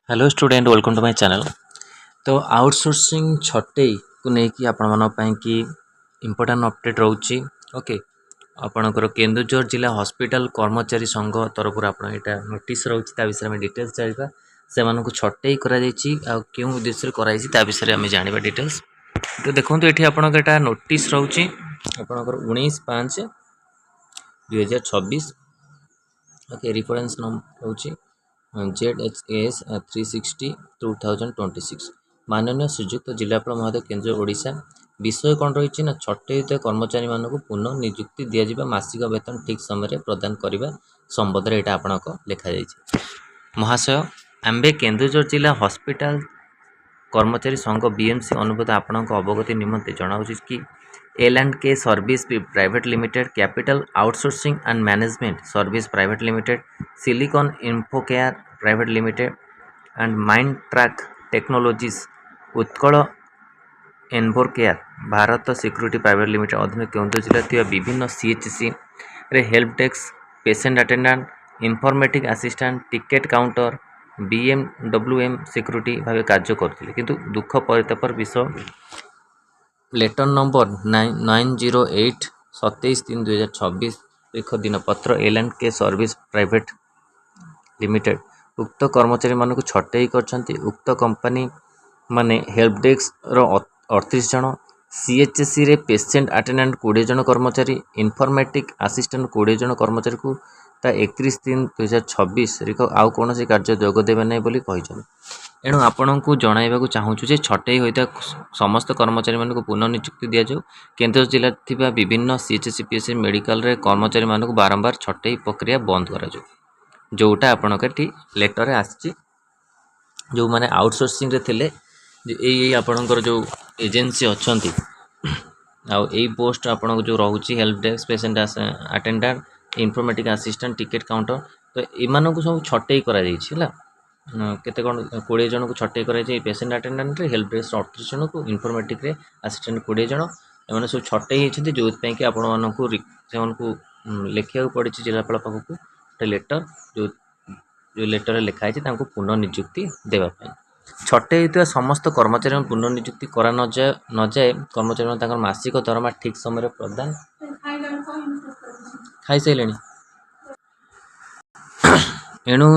Hello student welcome to my channel. तो outsourcing छटई को लेकिन आपण कि इम्पोर्टाट अपडेट रोचे। ओके, आपणकर केन्दुझर जिला हॉस्पिटल कर्मचारी संघ तरफ यहाँ नोटिस रोचे विषय में डिटेल्स जाना से छटई क्यों उद्देश्य कर विषय में जाना डिटेल्स। तो देखो ये आपटा नोटिस रोचे आपणकर 19/5/2026। ओके, रेफरेंस नंबर रोचे ZHAS 360/2026। माननीय श्रीजुक्त जिलापाल महोदय केन्द्र ओडिशा। विषय कौन रही ना छटई कर्मचारी मानक पुनः नियुक्ति दिज्व मासिक वेतन ठीक समय प्रदान करने संबंध में यहाँ आपको लिखाई। महाशय, आम्बे केन्दुझर जिला हॉस्पिटल कर्मचारी संघ BMC अनुरोध आपण अवगति निमंते जनाऊँ कि L&K service private limited, capital outsourcing and management service private limited, silicon infocare private limited and mind track technologies, Utkal envocare Bharat security private limited अधीन केन्दुझर जिला थी विभिन्न CHC रे help desk, patient attendant, informatic assistant, ticket counter, BMWM security भाव कार्य करते किंतु दुख परितापर विषय लेटर नंबर 908 27/3/2026 एक दिनपत्र L&K सर्विस प्राइवेट लिमिटेड उक्त कर्मचारी मानक छटई कर उक्त कंपनी माने हेल्प डेस्क रो 38 जन, CHC रे पेशेंट अटेंडेंट 20 जन कर्मचारी, इनफॉर्मेटिक असिस्टेंट 20 जन कर्मचारी को 31/3/2026 आउ कौन कार्य जोगदेवे ना बोली एणु आपण को जनइबा चाहूँ जे छटई होता समस्त कर्मचारी मानक पुनः नियुक्ति दिजाऊ। केन्दुझर जिला थी विभिन्न CHC PHC मेडिकल रे कर्मचारी मानक बारंबार छटई प्रक्रिया बंद करा जोटा आपंकर लेटर आसी जो मैंने आउटसोर्सिंग रे थिले यही आपणकर जो एजेंसी अच्छा आई पोस्ट आपको जो रोचे help desk, patient attendant, informatic assistant, ticket counter तो यूँ सब छटई कर केते कौन 20 जन को छटई कर पेशेंट अटेंडेंट रे, हेल्प डेस्क 38 जन को, इनफॉर्मेटिक रे असिस्टेंट 20 जन एम सब छटई होती जो आपको लिखा पड़ी जिलापाल पाखक गोटे लेटर जो लेटर लिखाई पुनः नियुक्ति देवाई। छटई होता समस्त कर्मचारी पुनः नियुक्ति करा न जाए कर्मचारी मासिक दरमा ठीक समय प्रदान खाई सारे एणु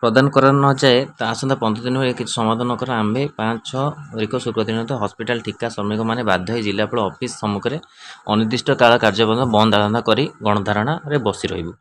प्रदान करा न जाए आसंता 15 दिन में किसी समाधान कर आम्भे 5/6 शुक्रदिन हॉस्पिटल ठिका श्रमिक मैंने बाध्य जिलापाल ऑफिस सम्मुखें अनिर्दिष्ट काल कार्य बंद आरंभ कर गणधारणा बसी रही।